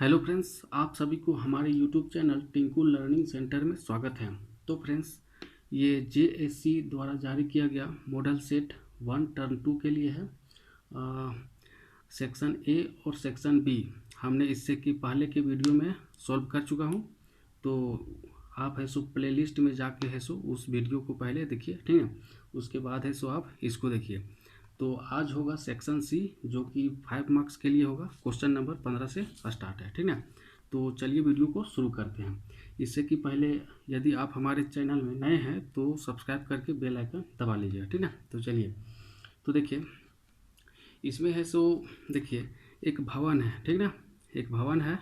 Hello friends, आप सभी को हमारे YouTube channel Tinku learning centre में स्वागत है। तो फ्रेंड्स, ये जेएससी द्वारा जारी किया गया मॉडल सेट 1 टर्म 2 के लिए है। सेक्शन ए और सेक्शन बी हमने इससे कि पहले के वीडियो में सॉल्व कर चुका हूँ। तो आप है सो प्लेलिस्ट में जाके है सो उस वीडियो को पहले देखिए, ठीक है। उसके बाद है सो आप इसको देखिए। तो आज होगा सेक्शन सी, जो कि 5 मार्क्स के लिए होगा। क्वेश्चन नंबर 15 से स्टार्ट है, ठीक है। तो चलिए वीडियो को शुरू करते हैं। इससे कि पहले यदि आप हमारे चैनल में नए हैं तो सब्सक्राइब करके बेल आइकन दबा लीजिएगा, ठीक है। तो चलिए, तो देखिए इसमें है सो देखिए एक भवन है, ठीक ना। एक भवन है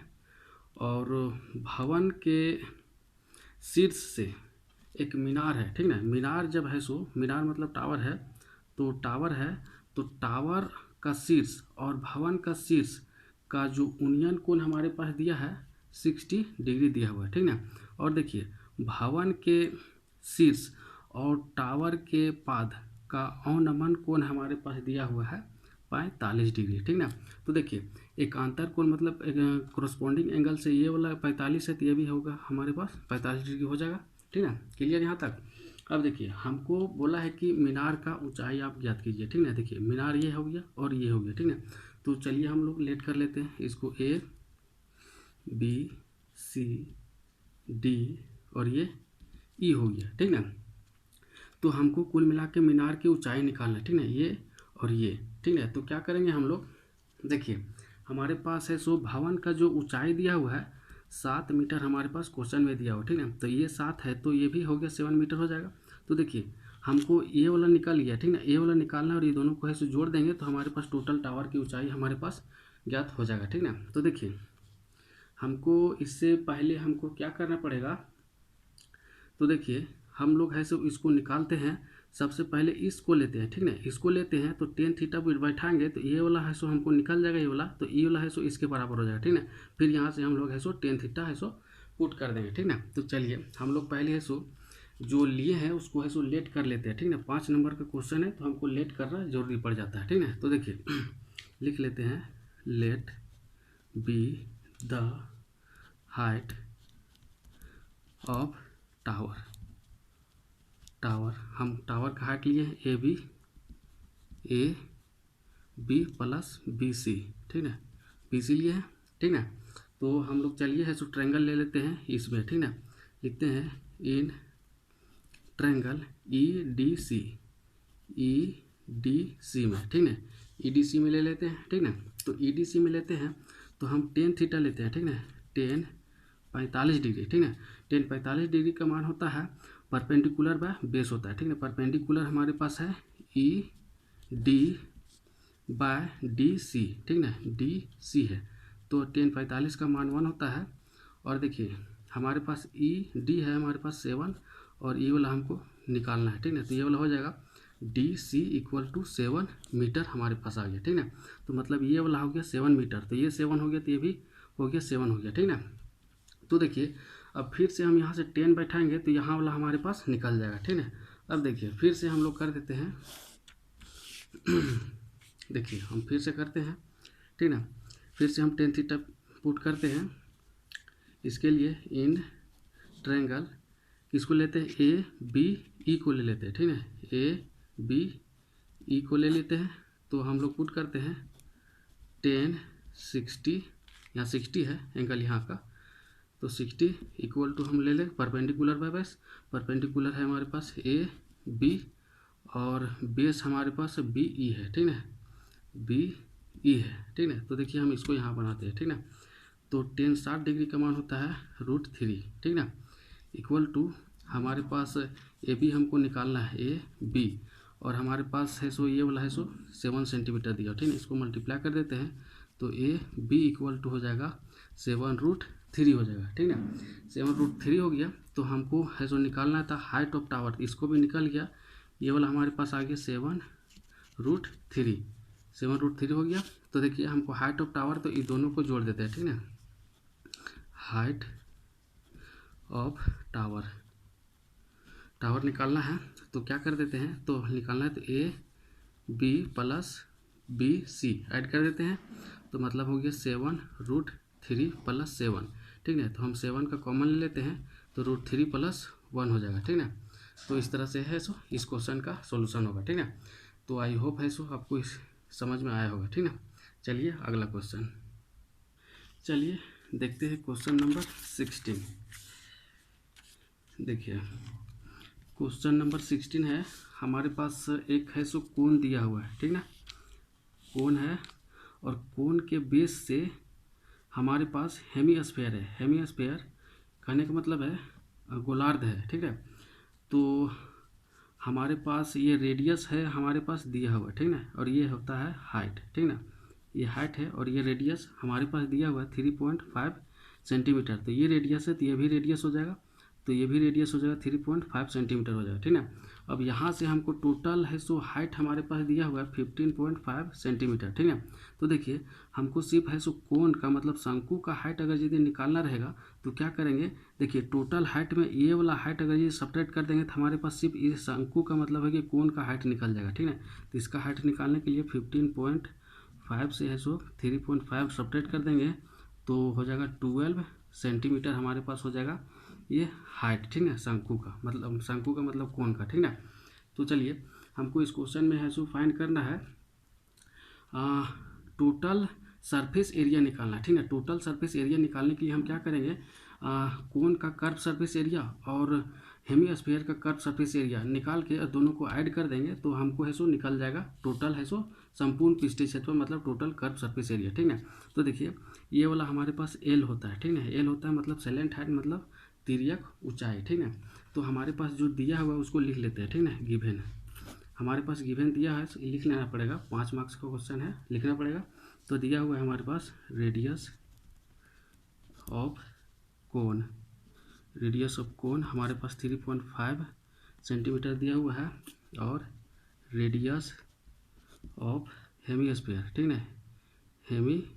और भवन के शीर्ष से एक मीनार है, ठीक ना। मीनार जब है सो मीनार मतलब टावर है। तो टावर है, तो टावर का शीर्ष और भवन का शीर्ष का जो यूनियन कोण हमारे पास दिया है 60 डिग्री दिया हुआ है, ठीक ना। और देखिए भवन के शीर्ष और टावर के पाद का अवनमन कोण हमारे पास दिया हुआ है 45 डिग्री, ठीक ना। तो देखिए एकांतर कोण मतलब कोरस्पॉन्डिंग एंगल से ये वाला 45 है, तो ये भी होगा हमारे पास 45 डिग्री हो जाएगा, ठीक ना। क्लियर यहाँ तक। अब देखिए हमको बोला है कि मीनार का ऊंचाई आप ज्ञात कीजिए, ठीक ना। देखिए मीनार ये हो गया और ये हो गया, ठीक ना। तो चलिए हम लोग लेट कर लेते हैं इसको, ए बी सी डी और ये ई हो गया, ठीक ना। तो हमको कुल मिला के मीनार की ऊंचाई निकालना है, ठीक ना, ये और ये, ठीक है। तो क्या करेंगे हम लोग, देखिए हमारे पास है सो भवन का जो ऊंचाई दिया हुआ है 7 मीटर हमारे पास क्वेश्चन में दिया हुआ, ठीक है। तो ये 7 है तो ये भी हो गया 7 मीटर हो जाएगा। तो देखिए हमको ये वाला निकल गया, ठीक ना। ये वाला निकालना और ये दोनों को है सो जोड़ देंगे तो हमारे पास टोटल टावर की ऊंचाई हमारे पास ज्ञात हो जाएगा, ठीक ना। तो देखिए हमको इससे पहले हमको क्या करना पड़ेगा, तो देखिए हम लोग है सो इसको निकालते हैं। सबसे पहले इसको लेते हैं, ठीक ना। इसको लेते हैं तो टेन थीटा बैठाएंगे तो ये वाला है सो हमको निकल जाएगा, ये वाला तो ये वाला है सो इसके बराबर हो जाएगा, ठीक ना। फिर यहाँ से हम लोग है सो टेन थीटा है सो पुट कर देंगे, ठीक ना। तो चलिए हम लोग पहले है सो जो लिए हैं उसको है सो लेट कर लेते हैं, ठीक ना। 5 नंबर का क्वेश्चन है तो हमको लेट करना जरूरी पड़ जाता है, ठीक ना। तो देखिए लिख लेते हैं, let b the height of tower. Tower हम टावर का हाइट लिए a b plus b c, ठीक है। बी सी लिए है, ठीक है। तो हम लोग चलिए है सो ट्रायंगल ले लेते हैं इसमें, ठीक है। लिखते हैं in triangle E D C में, ठीक है। ई डी सी में ले लेते हैं, ठीक है। तो ई डी सी में लेते हैं तो हम टेन थीटा लेते हैं, ठीक है। टेन 45 डिग्री, ठीक है। टेन 45 डिग्री का मान होता है परपेंडिकुलर बाय बेस होता है, ठीक है। परपेंडिकुलर हमारे पास है e d by d c, ठीक ना, डी सी है। तो टेन 45 का मान 1 होता है। और देखिए हमारे पास ई डी है हमारे पास 7 और ये वाला हमको निकालना है, ठीक ना। तो ये वाला हो जाएगा d c equal to 7 metre हमारे पास आ गया, ठीक ना। तो मतलब ये वाला हो गया 7 मीटर, तो ये 7 हो गया तो ये भी हो गया 7 हो गया, ठीक ना। तो देखिए अब फिर से हम यहाँ से 10 बैठाएंगे तो यहाँ वाला हमारे पास निकल जाएगा, ठीक है। अब देखिए फिर से हम लोग कर देते हैं देखिए हम फिर से करते हैं, ठीक ना। फिर से हम टेन थीटा पुट करते हैं इसके लिए इन ट्रायंगल किसको लेते हैं, ए बी ई को ले लेते हैं, ठीक है। ए बी ई को ले लेते हैं तो हम लोग पुट करते हैं 10 60, यहाँ 60 है एंगल यहाँ का, तो 60 इक्वल टू हम ले लें परपेंडिकुलर बाय बेस। परपेंडिकुलर है हमारे पास ए बी और बेस हमारे पास बी ई है, ठीक है। बी ई है, ठीक है। तो देखिए हम इसको यहाँ बनाते हैं, ठीक ना। तो 10 60 डिग्री का मान होता है √3, ठीक ना, इक्वल टू हमारे पास ए बी हमको निकालना है ए बी और हमारे पास है सो ये वाला है सो 7 सेंटीमीटर दिया, ठीक है। इसको मल्टीप्लाई कर देते हैं तो ए बी इक्वल टू हो जाएगा 7√3 हो जाएगा, ठीक ना। 7√3 हो गया तो हमको है सो निकालना था हाइट ऑफ टावर, इसको भी निकल गया। ये वाला हमारे पास आ गया 7√3 हो गया। तो देखिए हमको हाइट ऑफ टावर, तो ये दोनों को जोड़ देते हैं, ठीक है। हाइट ऑफ टावर निकालना है तो क्या कर देते हैं, तो निकालना है तो a b plus b c add कर देते हैं तो मतलब हो गया 7√3 3 + 7, ठीक है। तो हम 7 का कॉमन ले लेते हैं तो √3 + 1 हो जाएगा, ठीक है। तो इस तरह से है सो इस क्वेश्चन का सॉल्यूशन होगा, ठीक है। तो आई होप है सो आपको इस समझ में आया होगा, ठीक है। चलिए अगला क्वेश्चन, चलिए देखते हैं क्वेश्चन नंबर 16। देखिए क्वेश्चन नंबर 16 है, हमारे पास एक है सो कोण दिया हुआ है, ठीक ना। कोण है और कोण के बेस से हमारे पास हेमीस्फीयर है। हेमीस्फीयर कहने का मतलब है गोलार्ध है, ठीक है। तो हमारे पास ये रेडियस है हमारे पास दिया हुआ, ठीक ना, और ये होता है हाइट, ठीक ना। ये हाइट है और ये रेडियस हमारे पास दिया हुआ है 3.5 सेंटीमीटर। तो ये रेडियस है तो ये भी रेडियस हो जाएगा, तो ये भी रेडियस हो जाएगा 3.5 सेंटीमीटर हो जाएगा, ठीक ना। अब यहाँ से हमको टोटल है सो हाइट हमारे पास दिया हुआ है 15.5 सेंटीमीटर, ठीक है। तो देखिए हमको सिर्फ है सो कोण का मतलब शंकु का हाइट अगर यदि निकालना रहेगा तो क्या करेंगे, देखिए टोटल हाइट में ये वाला हाइट अगर ये सब्ट्रैक्ट कर देंगे तो हमारे पास सिर्फ इस शंकु का मतलब है कि कोण का हाइट निकल जाएगा, ठीक है। तो इसका हाइट निकालने के लिए 15.5 से है सो 3.5 सब्ट्रैक्ट कर देंगे तो हो जाएगा 12 सेंटीमीटर हमारे पास हो जाएगा ये हाइट, ठीक है। शंकु का मतलब कोण का, ठीक है। तो चलिए हमको इस क्वेश्चन में है सो फाइंड करना है टोटल सरफेस एरिया निकालना, ठीक है। टोटल सरफेस एरिया निकालने के लिए हम क्या करेंगे, कोण का कर्व सरफेस एरिया और हेमीस्फीयर का कर्व सरफेस एरिया निकाल के दोनों को ऐड कर देंगे तो हमको है सो निकल जाएगा टोटल है सो संपूर्ण पृष्ठीय क्षेत्रफल मतलब टोटल कर्व सरफेस एरिया, ठीक है। तो देखिए ये वाला हमारे पास एल होता है, ठीक है। एल होता है मतलब सैलेंट हाइट मतलब तिर्यक ऊंचाई, ठीक है। तो हमारे पास जो दिया हुआ है उसको लिख लेते हैं, ठीक है। गिवन हमारे पास गिवन दिया है लिख लेना पड़ेगा, 5 मार्क्स का क्वेश्चन है, लिखना पड़ेगा। तो दिया हुआ है हमारे पास रेडियस ऑफ कोण, रेडियस ऑफ कोण हमारे पास 3.5 सेंटीमीटर दिया हुआ है और रेडियस ऑफ हेमीस्फीयर, ठीक है। हेमीस्फीयर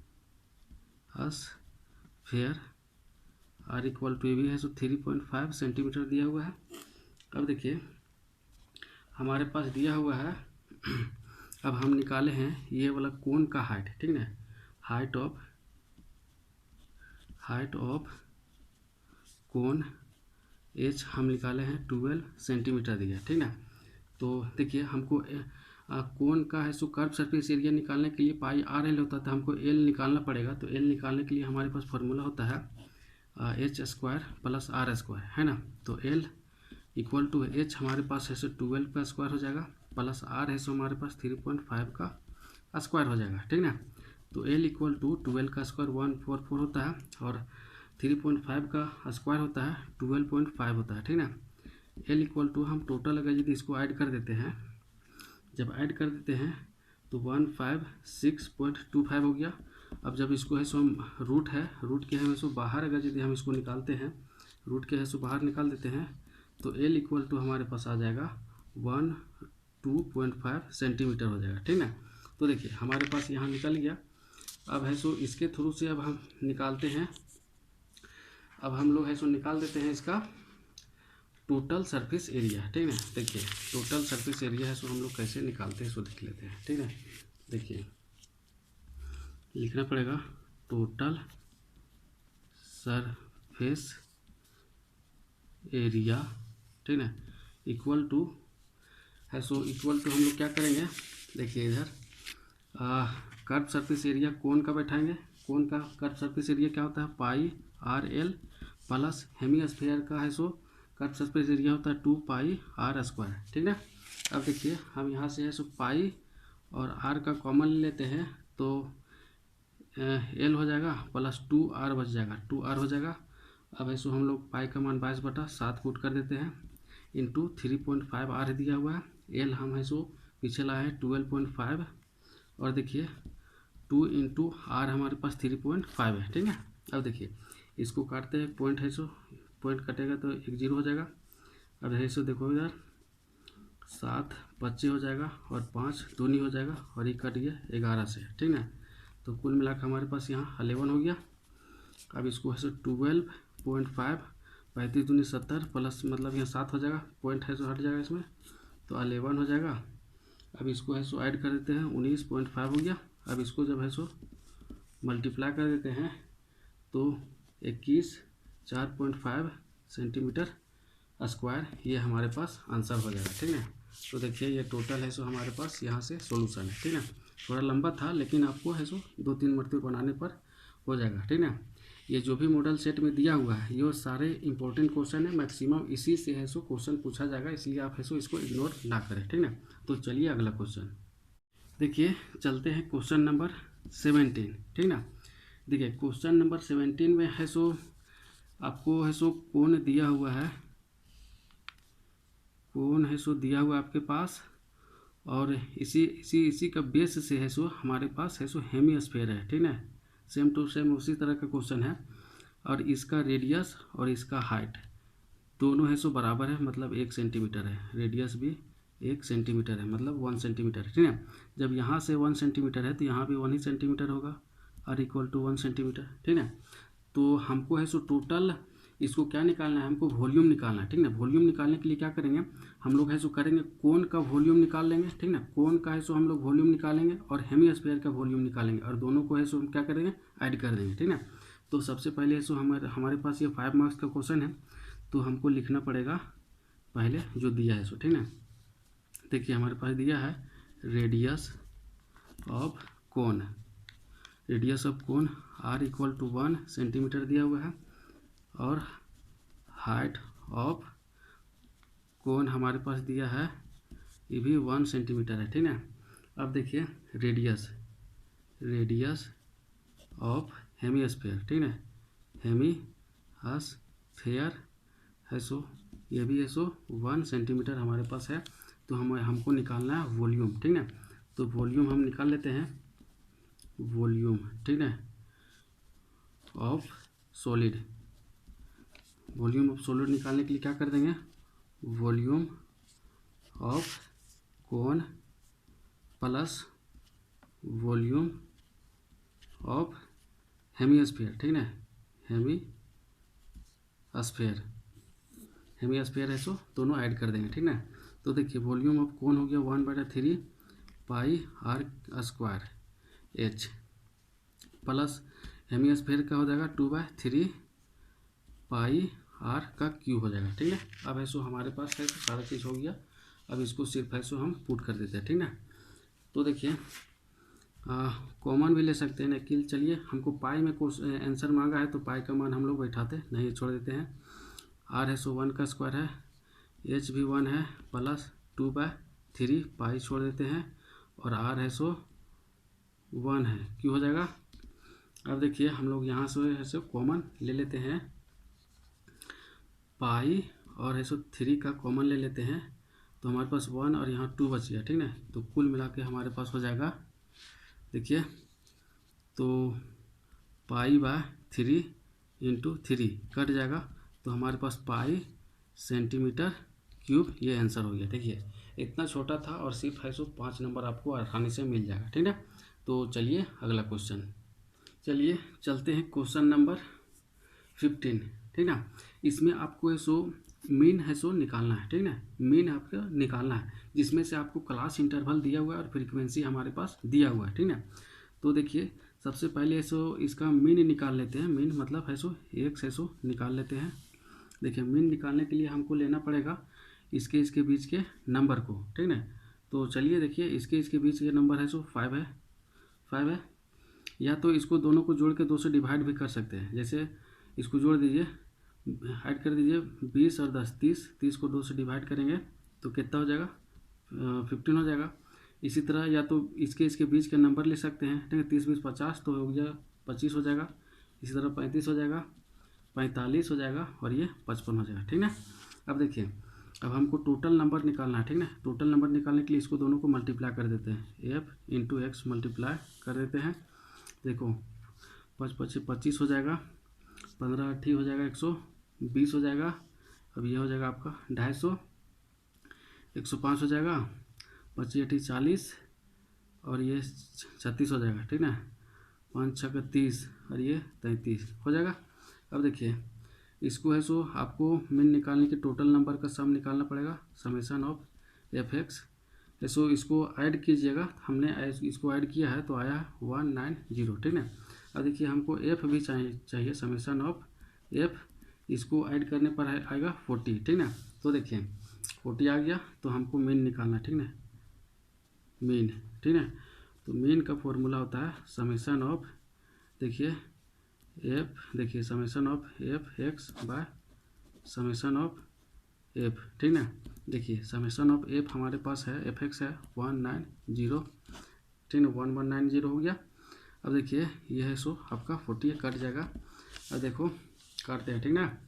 आर इक्वल टू भी है सो 3.5 सेंटीमीटर दिया हुआ है। अब देखिए हमारे पास दिया हुआ है अब हम निकाले हैं ये वाला कोण का हाइट, ठीक है। हाइट ऑफ कोण एच हम निकाले हैं 12 सेंटीमीटर दिया, ठीक है। तो देखिए हमको कोण का है सो कर्व सरफेस एरिया निकालने के लिए पाई आर एल होता है, तो हमको एल निकालना पड़ेगा। तो एल निकालने के लिए हमारे पास फार्मूला होता है h² + r², है ना। तो एल इक्वल टू एच हमारे पास है सो 12 का स्क्वायर हो जाएगा प्लस आर है सो हमारे पास 3.5 का स्क्वायर हो जाएगा, ठीक ना। तो एल इक्वल टू 12 का स्क्वायर 144 होता है और 3.5 का स्क्वायर होता है 12.5 होता है, ठीक ना। एल इक्वल टू हम टोटल अगर यदि इसको ऐड कर देते हैं, जब ऐड कर देते हैं तो 156.25 हो गया। अब जब इसको है सो हम रूट के है सो बाहर अगर यदि हम इसको निकालते हैं, रूट के है सो बाहर निकाल देते हैं तो एल इक्वल टू हमारे पास आ जाएगा 102.5 सेंटीमीटर हो जाएगा, ठीक है। तो देखिए हमारे पास यहाँ निकल गया। अब है सो इसके थ्रू से अब हम निकालते हैं, अब हम लोग है सो निकाल देते हैं इसका टोटल सरफेस एरिया, ठीक है। देखिए टोटल सरफेस एरिया है सो हम लोग कैसे निकालते हैं सो देख लेते हैं, ठीक है। देखिए लिखना पड़ेगा टोटल सरफेस एरिया, ठीक है, इक्वल टू है सो इक्वल टू हम लोग क्या करेंगे, देखिए इधर कर्व सरफेस एरिया कोण का बैठाएंगे। कोण का कर्व सरफेस एरिया क्या होता है पाई आर एल प्लस हेमीस्फीयर का है सो कर्व सरफेस एरिया होता है 2πr², ठीक है। अब देखिए हम यहाँ से है सो पाई और आर का कॉमन लेते हैं तो एल हो जाएगा प्लस 2r बच जाएगा, 2r हो जाएगा। अब है सो हम लोग पाई का मान 22/7 पुट कर देते हैं इंटू 3.5 आर दिया हुआ है, एल हम है सो पीछे लाए हैं 12.5 और देखिए 2 इंटू आर हमारे पास 3.5 है, ठीक है। अब देखिए इसको काटते हैं, पॉइंट है सो पॉइंट कटेगा तो 1 0 हो जाएगा। अब है सो देखो इधर 7 25 हो जाएगा और 5 दूनी हो जाएगा और ये कट गया 11 से, ठीक है। तो कुल मिलाकर हमारे पास यहाँ 11 हो गया। अब इसको है सो 12.5 35 दूनी 70 प्लस मतलब यहाँ 7 हो जाएगा, पॉइंट है सो हट जाएगा इसमें तो 11 हो जाएगा। अब इसको है सो ऐड कर देते हैं 19.5 हो गया। अब इसको जब है सो मल्टीप्लाई कर देते हैं तो 21 4.5 सेंटीमीटर स्क्वायर ये हमारे पास आंसर हो जाएगा। ठीक है, तो देखिए ये टोटल है सो हमारे पास यहाँ से सॉल्यूशन है। ठीक है, थोड़ा लंबा था लेकिन आपको है सो 2-3 मरतबे बनाने पर हो जाएगा। ठीक है, ये जो भी मॉडल सेट में दिया हुआ है ये सारे इंपॉर्टेंट क्वेश्चन है, मैक्सिमम इसी से है सो क्वेश्चन पूछा जाएगा, इसलिए आप है सो इसको इग्नोर ना करें। ठीक है, तो चलिए अगला क्वेश्चन देखिए, चलते हैं क्वेश्चन नंबर 17। ठीक ना, देखिए क्वेश्चन नंबर 17 में है सो आपको है सो कोण दिया हुआ है, कोण है सो दिया हुआ आपके पास, और इसी का बेस से है सो हमारे पास है सो हेमीस्फीयर है। ठीक है, सेम टू सेम उसी तरह का क्वेश्चन है, और इसका रेडियस और इसका हाइट दोनों है सो बराबर है, मतलब 1 सेंटीमीटर है, रेडियस भी 1 सेंटीमीटर है, मतलब 1 सेंटीमीटर है। ठीक है, जब यहाँ से 1 सेंटीमीटर है तो यहाँ भी 1 ही सेंटीमीटर होगा, और इक्वल टू 1 सेंटीमीटर। ठीक है, तो हमको है सो टोटल इसको क्या निकालना है, हमको वॉल्यूम निकालना है। ठीक है, वॉल्यूम निकालने के लिए क्या करेंगे हम लोग है सो करेंगे कोण का वॉल्यूम निकाल लेंगे। ठीक है, कोण का है सो हम लोग वॉल्यूम निकालेंगे और हेमीस्फीयर का वॉल्यूम निकालेंगे, और दोनों को है सो हम क्या करेंगे ऐड कर देंगे। ठीक है, तो सबसे पहले है सो हमारे पास ये 5 मार्क्स का क्वेश्चन है, तो हमको लिखना पड़ेगा पहले जो दिया है सो। ठीक है, देखिए हमारे पास दिया है रेडियस ऑफ कोण, रेडियस ऑफ कोण r इक्वल टू 1 सेंटीमीटर दिया हुआ है, और हाइट ऑफ कोण हमारे पास दिया है ये भी 1 सेंटीमीटर है। ठीक है, अब देखिए रेडियस ऑफ हेमीस्फीयर, ठीक है, हेमीस्फीयर है सो ये भी है सो 1 सेंटीमीटर हमारे पास है, तो हमको निकालना है वॉल्यूम। ठीक है, तो वॉल्यूम हम निकाल लेते हैं, वॉल्यूम ठीक है of solid, volume of solid निकालने के लिए क्या कर देंगे, volume of cone plus volume of hemisphere. ठीक है, हेमीस्फीयर है सो दोनों ऐड कर देंगे। ठीक है, तो देखिए वॉल्यूम ऑफ कोन हो गया 1/3 pi r square h, plus hemisphere का हो जाएगा 2/3 पाई आर का क्यूब हो जाएगा। ठीक है, अब है सो हमारे पास है तो सारा चीज़ हो गया, अब इसको सिर्फ है सो हम पुट कर देते हैं। ठीक है, तो देखिए कॉमन भी ले सकते हैं लेकिन चलिए हमको पाई में आंसर मांगा है तो पाई का मान हम लोग बैठाते नहीं, छोड़ देते हैं। आर है सो 1 का स्क्वायर है, एच भी 1 है, प्लस 2/3 पाई छोड़ देते हैं, और आर है सो 1 है, क्यों हो जाएगा। अब देखिए हम लोग यहाँ से है सो कॉमन ले लेते हैं, पाई और है सो 3 का कॉमन ले लेते हैं, तो हमारे पास 1 और यहाँ 2 बच गया। ठीक है, तो कुल मिला के हमारे पास हो जाएगा, देखिए तो पाई/3 × 3 कट जाएगा, तो हमारे पास पाई सेंटीमीटर क्यूब ये आंसर हो गया। देखिए इतना छोटा था और सिर्फ है सो 5 नंबर आपको आसानी से मिल जाएगा। ठीक है, तो चलिए अगला क्वेश्चन, चलिए चलते हैं क्वेश्चन नंबर 15। ठीक है, इसमें आपको है सो मीन है सो निकालना है। ठीक है, मीन आपको निकालना है, जिसमें से आपको क्लास इंटरवल दिया हुआ है और फ्रीक्वेंसी हमारे पास दिया हुआ है। ठीक है, तो देखिए सबसे पहले है सो इसका मीन निकाल लेते हैं, मीन मतलब है सो एक्स है सो निकाल लेते हैं। देखिए मीन निकालने के लिए हमको लेना पड़ेगा इसके बीच के नंबर को। ठीक है, तो चलिए देखिए इसके बीच के नंबर है सो 5 है, या तो इसको दोनों को जोड़ के 2 से डिवाइड भी कर सकते हैं, जैसे इसको जोड़ दीजिए, ऐड कर दीजिए 20 और 10 30 को 2 से डिवाइड करेंगे तो कितना हो जाएगा 15 हो जाएगा। इसी तरह या तो इसके बीच के नंबर ले सकते हैं। ठीक है, 30 20 50 तो हो गया 25 हो जाएगा, इसी तरह 35 हो जाएगा, 45 हो जाएगा, और ये 55 हो जाएगा। ठीक है, अब देखिए अब हमको टोटल नंबर निकालना है। ठीक है, टोटल नंबर निकालने के लिए इसको दोनों को मल्टीप्लाई कर देते हैं, f × x मल्टीप्लाई कर देते हैं। देखो 5 25 हो जाएगा, 15 8 हो जाएगा 120 हो जाएगा, अब ये हो जाएगा आपका 250, 105 हो जाएगा, 25 8 40, और ये 36 हो जाएगा। ठीक है, 5 6 30, और ये 33 हो जाएगा। अब देखिए इसको है सो आपको मीन निकालने के टोटल नंबर का सम निकालना पड़ेगा, समेशन ऑफ fx है सो इसको ऐड कीजिएगा, हमने इसको ऐड किया है तो आया 190। ठीक है, अब देखिए हमको एफ भी चाहिए समेसन ऑफ एफ, इसको ऐड करने पर आएगा 40, ठीक ना। तो देखिए 40 आ गया, तो हमको मीन निकालना, ठीक ना, मीन, ठीक ना। तो मीन का फॉर्मूला होता है समेसन ऑफ, देखिए एफ, देखिए summation of f x by summation of f, ठीक ना। देखिए समेसन ऑफ एफ हमारे पास है, एफ एक्स है 190, ठीक ना, 1190 हो गया। अब देखिए ये है सो आपका 40 कट जाएगा। अब देखो काटते हैं, ठीक ना,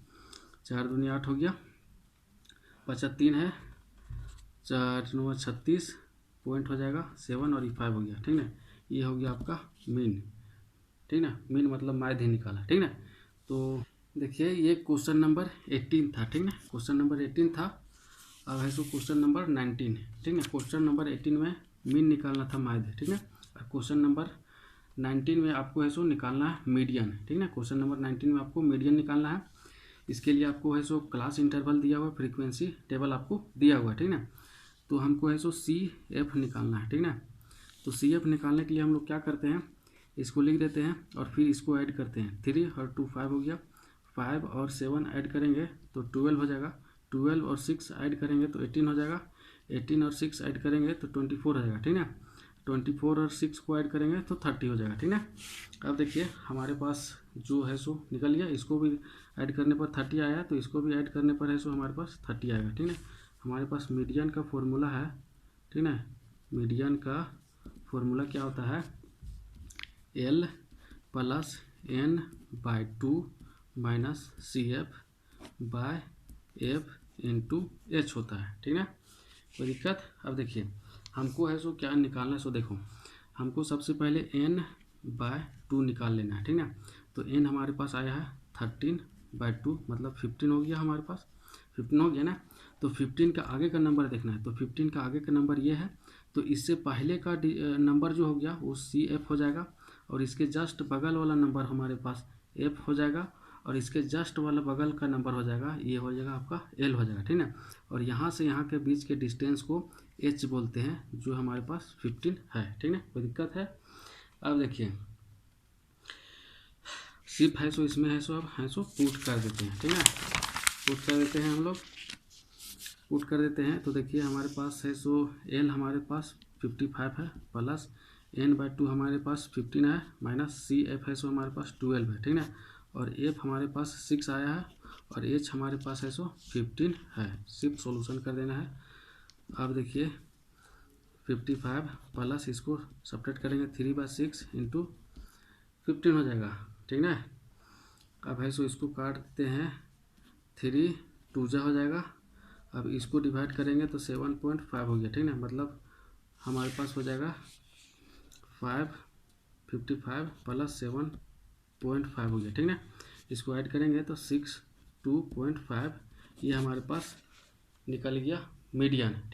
4 दूनी 8 हो गया, 55 है, 4 9 36, पॉइंट हो जाएगा 7 और 5 हो गया, ठीक ना। ये हो गया आपका मीन, ठीक ना, मीन मतलब माध्य निकाला, ठीक ना। तो देखिए ये क्वेश्चन नंबर 18 था, ठीक ना, क्वेश्चन नंबर 18 था। अब है सो क्वेश्चन नंबर 19, ठीक ना। क्वेश्चन नंबर 18 में मीन निकालना था माध्य, ठीक ना, और क्वेश्चन नंबर 19 में आपको है सो निकालना है मीडियन, ठीक ना। क्वेश्चन नंबर 19 में आपको मीडियन निकालना है। इसके लिए आपको है सो क्लास इंटरवल दिया हुआ, फ्रीक्वेंसी टेबल आपको दिया हुआ, ठीक ना। तो हमको है सो सी एफ निकालना है, ठीक ना। तो सी एफ निकालने के लिए हम लोग क्या करते हैं, इसको लिख देते हैं और फिर इसको ऐड करते हैं, 3 और 2 5 हो गया, 5 और 7 ऐड करेंगे तो 12 हो जाएगा, 12 और 6 ऐड करेंगे तो 18 हो जाएगा, 18 और 6 ऐड करेंगे तो 24 हो जाएगा, ठीक ना। 24 और 6 को ऐड करेंगे तो 30 हो जाएगा, ठीक ना। अब देखिए हमारे पास जो है सो निकल गया, इसको भी ऐड करने पर 30 आया, तो इसको भी ऐड करने पर है सो हमारे पास 30 आएगा, ठीक ना। हमारे पास मीडियन का फॉर्मूला है, ठीक ना, मीडियन का फॉर्मूला क्या होता है, L plus N by 2 minus c f by f into h होता है, ठीक ना, कोई दिक्कत। अब देखिए हमको है सो क्या निकालना है, सो देखो हमको सबसे पहले n बाय 2 निकाल लेना है, ठीक ना। तो n हमारे पास आया है 13/2 मतलब 15 हो गया, हमारे पास 15 हो गया ना। तो 15 का आगे का नंबर देखना है, तो 15 का आगे का नंबर ये है, तो इससे पहले का नंबर जो हो गया वो सी एफ हो जाएगा, और इसके जस्ट बगल वाला नंबर हमारे पास एफ हो जाएगा, और इसके जस्ट वाला बगल का नंबर हो जाएगा, ये हो जाएगा आपका एल हो जाएगा, ठीक ना। और यहाँ से यहाँ के बीच के डिस्टेंस को एच बोलते हैं, जो हमारे पास 15 है, ठीक ना, कोई दिक्कत है। अब देखिए सिर्फ है सो इसमें है सो अब है सो पुट कर देते हैं, ठीक है, पुट कर देते हैं, हम लोग पुट कर देते हैं। तो देखिए हमारे पास है सो एल हमारे पास 55 है, प्लस n/2 हमारे पास 15 है, माइनस सी एफ है सो हमारे पास 12 है, ठीक ना, और एफ हमारे पास 6 आया है, और एच हमारे पास है सो 15 है। सिर्फ सॉल्यूशन कर देना है। अब देखिए 55 प्लस इसको सब्ट्रैक्ट करेंगे 3/6 इंटू 15 हो जाएगा, ठीक ना। अब है सो इसको काट देते हैं, 3 2 जा हो जाएगा। अब इसको डिवाइड करेंगे तो 7.5 हो गया, ठीक ना, मतलब हमारे पास हो जाएगा 55 प्लस 7.5 हो गया, ठीक ना। इसको ऐड करेंगे तो 62.5, ये हमारे पास निकल गया मीडियन, ठीक।